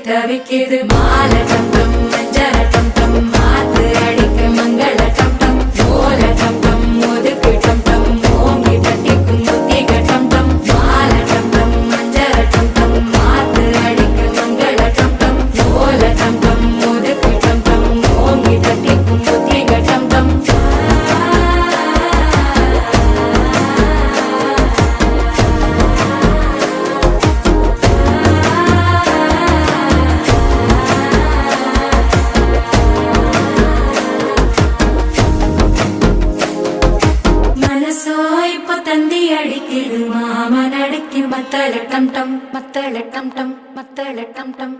தவிக்குது மால டம் டம் மஞ்சள டம் டம் மாத்து அடிக்க மங்கள டம் டம் ஓல டம் டம் ஒதுக்கு டம் டம் ஓங்கி தட்டிக்கும் முத்திக டம் டம் மால டம் டம் மஞ்சள டம் டம் மாத்து அடிக்க மங்கள டம் டம் ஓல டம் டம் ஒதுக்கு டம் டம் ஓங்கி தட்டிக்கும் முத்திக டம் டம் இப்போ தந்தி அடிக்குது மாமன் அடிக்கு மத்தள டம் டம் மத்தள டம் டம் மத்தள டம் டம்